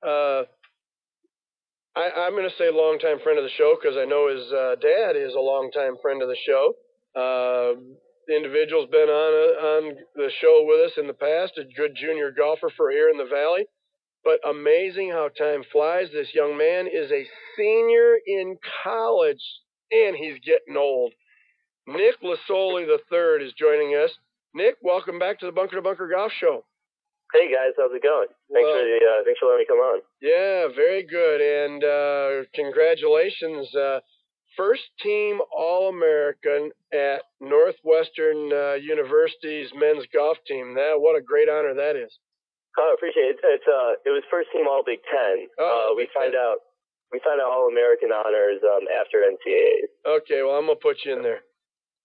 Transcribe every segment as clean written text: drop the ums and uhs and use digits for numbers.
I'm going to say longtime friend of the show because I know his dad is a longtime friend of the show. The individual's been on the show with us in the past, a good junior golfer for here in the Valley. But amazing how time flies. This young man is a senior in college, and he's getting old. Nick Losole III is joining us. Nick, welcome back to the Bunker to Bunker Golf Show. Hey guys, how's it going? Thanks for letting me come on. Yeah, very good, and congratulations, first team All-American at Northwestern University's men's golf team. What a great honor that is. Oh, I appreciate it. It was first team All Big Ten. We find out All-American honors after NCAAs. Okay, well I'm gonna put you in there.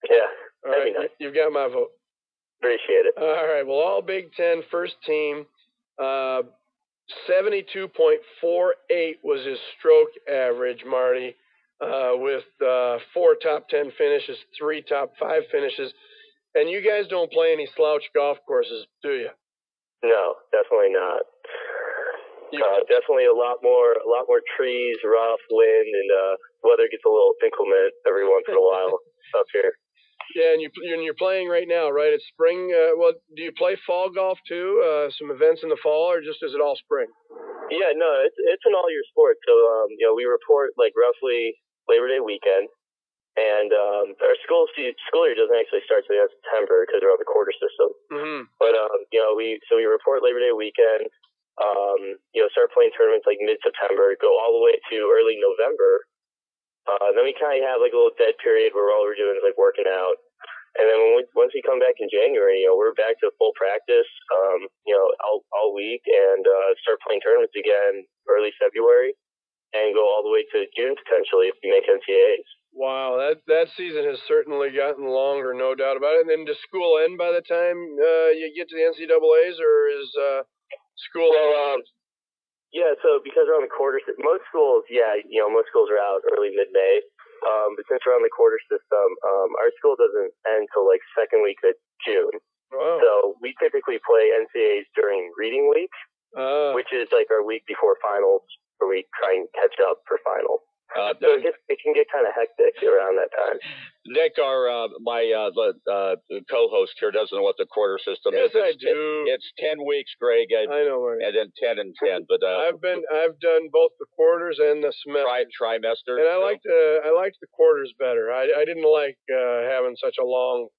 Yeah, that'd be nice. You've got my vote. Appreciate it. All right, well all Big Ten first team. 72.48 was his stroke average, Marty, with 4 top 10 finishes, 3 top 5 finishes, and you guys don't play any slouch golf courses, do you? No, definitely not. Definitely a lot more trees, rough, wind, and weather gets a little inclement every once in a while up here. Yeah, and you're playing right now, right? It's spring. Well, do you play fall golf too? Some events in the fall, or just is it all spring? Yeah, no, it's an all-year sport. So we report like roughly Labor Day weekend, and our school year doesn't actually start till the end of September because we're on the quarter system. Mm-hmm. But we report Labor Day weekend. Start playing tournaments like mid-September, go all the way to early November. Then we kind of have like a little dead period where all we're doing is like working out. And then once we come back in January, we're back to full practice, all week, and start playing tournaments again early February and go all the way to June potentially if we make NCAAs. Wow, that season has certainly gotten longer, no doubt about it. And then does school end by the time you get to the NCAAs, or is school? Well, yeah, so because we're on the quarter system, most schools are out early mid-May. But since we're on the quarter system, our school doesn't end till like second week of June. Wow. So we typically play NCAAs during reading week, which is like our week before finals, where we try and catch up for finals. So it can get kind of hectic around that time. Nick, my co-host here doesn't know what the quarter system is. Yes, I do. It's 10 weeks, Greg. I know, Marty. And then 10 and 10. But I've done both the quarters and the semester. Trimester. And I liked the quarters better. I didn't like having such a long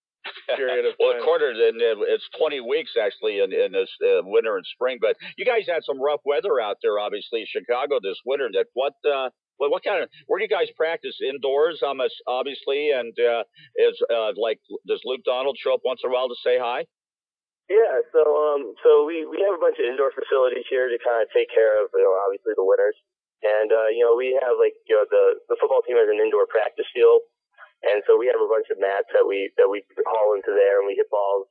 period of time. Well, quarters, and it's 20 weeks actually in this winter and spring. But you guys had some rough weather out there, obviously, Chicago this winter. What kind of, where do you guys practice? Indoors, obviously, and does Luke Donald show up once in a while to say hi? Yeah, so we have a bunch of indoor facilities here to kind of take care of, obviously the winters. And, we have the football team has an indoor practice field. And so we have a bunch of mats that we haul into there, and we hit balls,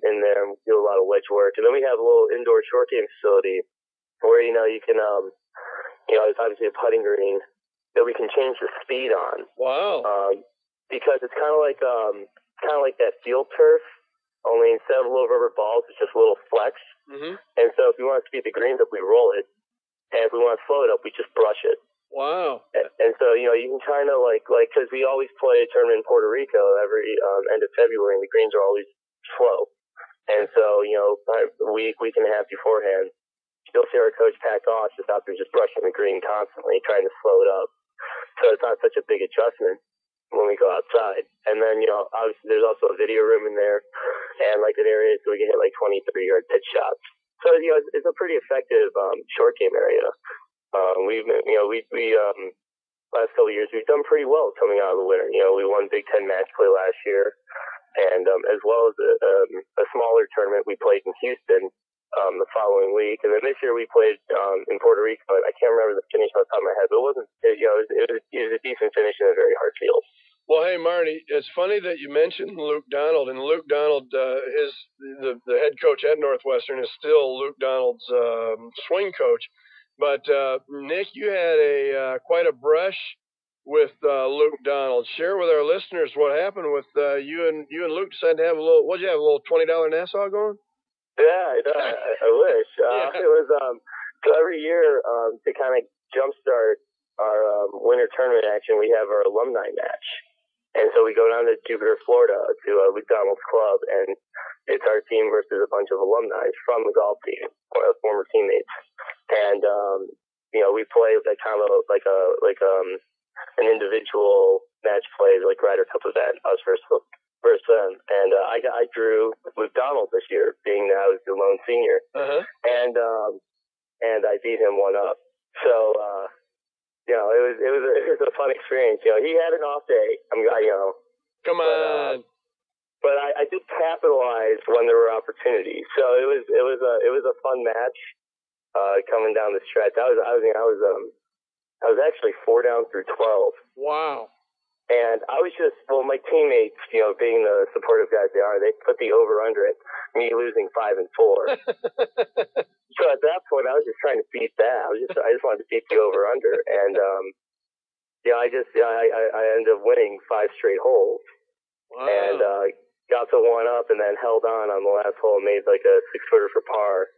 in there, and we do a lot of wedge work. And then we have a little indoor short game facility where, you can, it's obviously a putting green that we can change the speed on. Wow. Because it's kind of like that field turf, only instead of little rubber balls, it's just a little flex. Mm-hmm. And so if we want to speed the greens up, we roll it. And if we want to slow it up, we just brush it. Wow. And so, you can kind of because we always play a tournament in Puerto Rico every end of February, and the greens are always slow. And so, a week and a half beforehand, you'll see our coach Pat Goss just out there just brushing the green constantly, trying to slow it up. So it's not such a big adjustment when we go outside. And then, obviously there's also a video room in there and like an area so we can hit like 23-yard pitch shots. So, it's a pretty effective short game area. We last couple of years, we've done pretty well coming out of the winter. We won Big Ten match play last year, and as well as a smaller tournament we played in Houston the following week. And then this year we played in Puerto Rico. I can't remember the finish off the top of my head, but it was a decent finish in a very hard field. Well, hey, Marty, it's funny that you mentioned Luke Donald, and Luke Donald is the head coach at Northwestern is still Luke Donald's swing coach. But Nick, you had quite a brush with Luke Donald. Share with our listeners what happened with you and Luke decided to have a little. What'd you have, a little $20 Nassau going? Yeah, I wish. Yeah. It was So every year, to kind of jumpstart our winter tournament action, we have our alumni match. And so we go down to Jupiter, Florida to Luke Donald's club, and it's our team versus a bunch of alumni from the golf team, former teammates. And, we play like kind of like an individual match play, like Ryder Cup event, us versus them. And I drew Luke Donald this year, being that I was the lone senior. Uh-huh. And I beat him 1 up. So, it was a fun experience. He had an off day. Come on. But I did capitalize when there were opportunities. So it was a fun match coming down the stretch. I was actually 4 down through 12. Wow. And I was my teammates, being the supportive guys they are, they put the over-under at me losing 5 and 4. So at that point, I was just trying to beat that. I just wanted to beat the over-under. And, I ended up winning 5 straight holes. Wow. And got to 1 up and then held on the last hole and made like a 6-footer for par.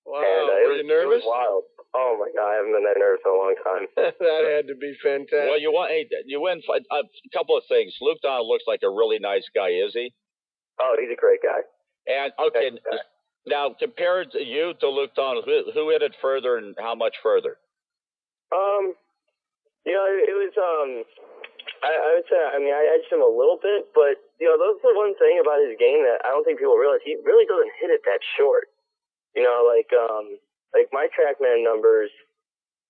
Wow. And, Were you nervous? It was wild. Oh my God, I haven't been that nervous in a long time. That had to be fantastic. Well, you win a couple of things. Luke Donald looks like a really nice guy, is he? Oh, he's a great guy. And okay, now compared to you to Luke Donald, who hit it further and how much further? It was I would say, I edged him a little bit, but that's the one thing about his game that I don't think people realize. He really doesn't hit it that short. Like my TrackMan numbers,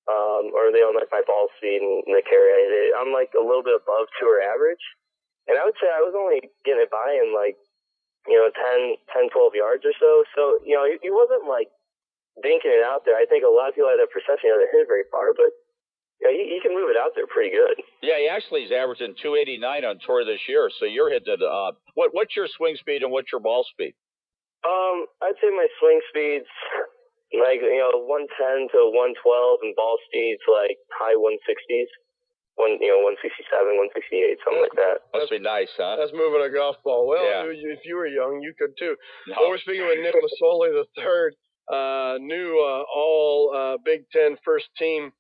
or like my ball speed and the carry I hit, I'm like a little bit above tour average. And I would say I was only getting it by in like, 10, 12 yards or so. So, he wasn't like dinking it out there. I think a lot of people have that perception that hit it very far, but he can move it out there pretty good. Yeah, he actually is averaging 289 on tour this year. So you're hitting it. What's your swing speed and what's your ball speed? I'd say my swing speed's like 110 to 112, and ball speed's like high 160s, 167, 168, something like that. Must be nice, huh? That's moving a golf ball. Well, yeah. If you were young, you could too. No. Well, we're speaking with Nick Losole III, new all Big Ten first team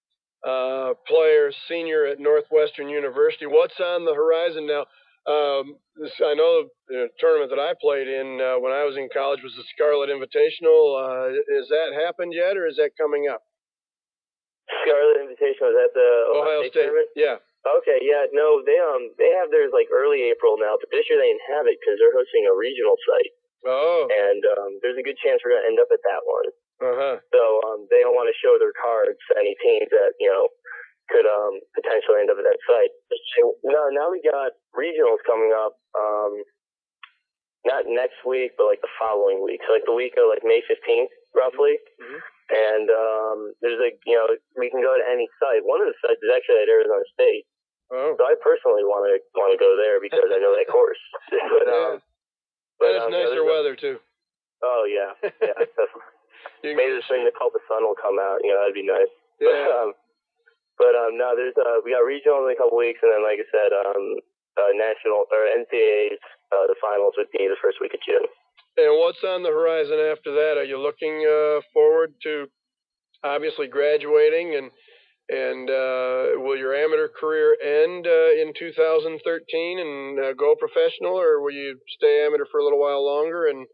player, senior at Northwestern University. What's on the horizon now? I know the tournament that I played in when I was in college was the Scarlet Invitational. Has that happened yet, or is that coming up? Scarlet Invitational, is that the Ohio State tournament? Yeah. Okay, yeah, no, they have theirs like early April now, but this year they didn't have it because they're hosting a regional site. Oh. And there's a good chance we're going to end up at that one. Uh-huh. So they don't want to show their cards to any teams that, could potentially end up at that site. No, now we got regionals coming up, not next week, but like the following week. So like the week of like May 15th, roughly. Mm-hmm. And there's we can go to any site. One of the sites is actually at Arizona State. Oh. So I personally want to go there because I know that course. But it's nicer weather too. Oh yeah, yeah. Maybe the thing called the sun will come out. That'd be nice. Yeah. But no, there's we got regional in a couple weeks, and then like I said, national or NCAA's the finals would be the first week of June. And what's on the horizon after that? Are you looking forward to obviously graduating, and will your amateur career end in 2013 and go professional, or will you stay amateur for a little while longer and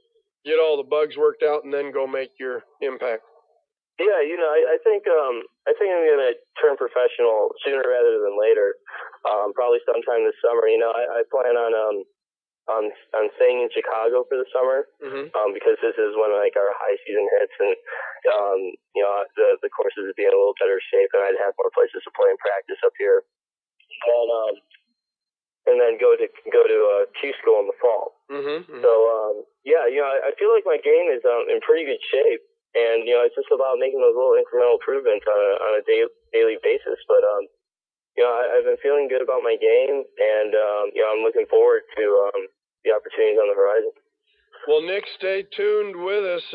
get all the bugs worked out and then go make your impact? Yeah, I think I'm gonna turn professional sooner rather than later. Probably sometime this summer. I plan on staying in Chicago for the summer. Mm-hmm. Because this is when like our high season hits, and the courses would be in a little better shape, and I'd have more places to play and practice up here. And then go to Q school in the fall. Mm-hmm. So I feel like my game is in pretty good shape. And, it's just about making those little incremental improvements on a daily basis. But, I've been feeling good about my game, and, I'm looking forward to the opportunities on the horizon. Well, Nick, stay tuned with us.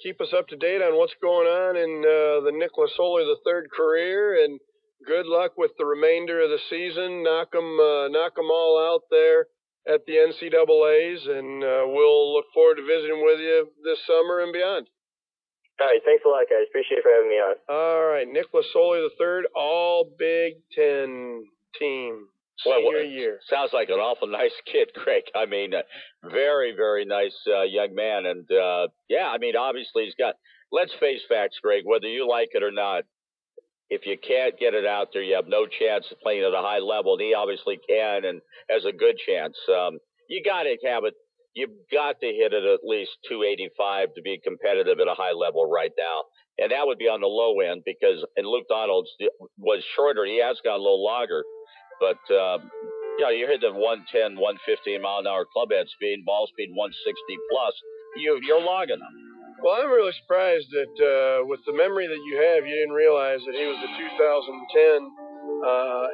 Keep us up to date on what's going on in the Nick Losole III career, and good luck with the remainder of the season. Knock 'em all out there at the NCAAs, and we'll look forward to visiting with you this summer and beyond. All right, thanks a lot, guys. Appreciate it for having me on. All right, Nick Losole III, all Big Ten team. Senior year. Sounds like an awful nice kid, Greg. I mean, very, very nice young man. And, yeah, I mean, obviously he's got, let's face facts, Greg, whether you like it or not, if you can't get it out there, you have no chance of playing at a high level. And he obviously can and has a good chance. You got to have it. You've got to hit it at least 285 to be competitive at a high level right now. And that would be on the low end because, and Luke Donald was shorter. He has got a little longer. But, you know, you're hitting 110, 115 mile an hour club head speed, ball speed 160 plus. You're logging them. Well, I'm really surprised that with the memory that you have, you didn't realize that he was the 2010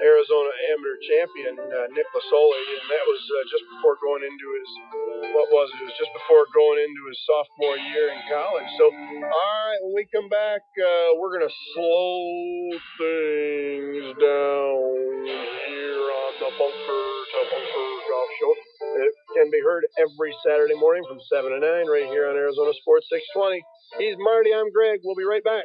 Arizona Amateur Champion, Nick Losole, and that was just before going into his, what was it? It was just before going into his sophomore year in college. So, all right, when we come back, we're going to slow things down here on the Bunker to Bunker Golf Show. It can be heard every Saturday morning from 7 to 9 right here on Arizona Sports 620. He's Marty, I'm Greg. We'll be right back.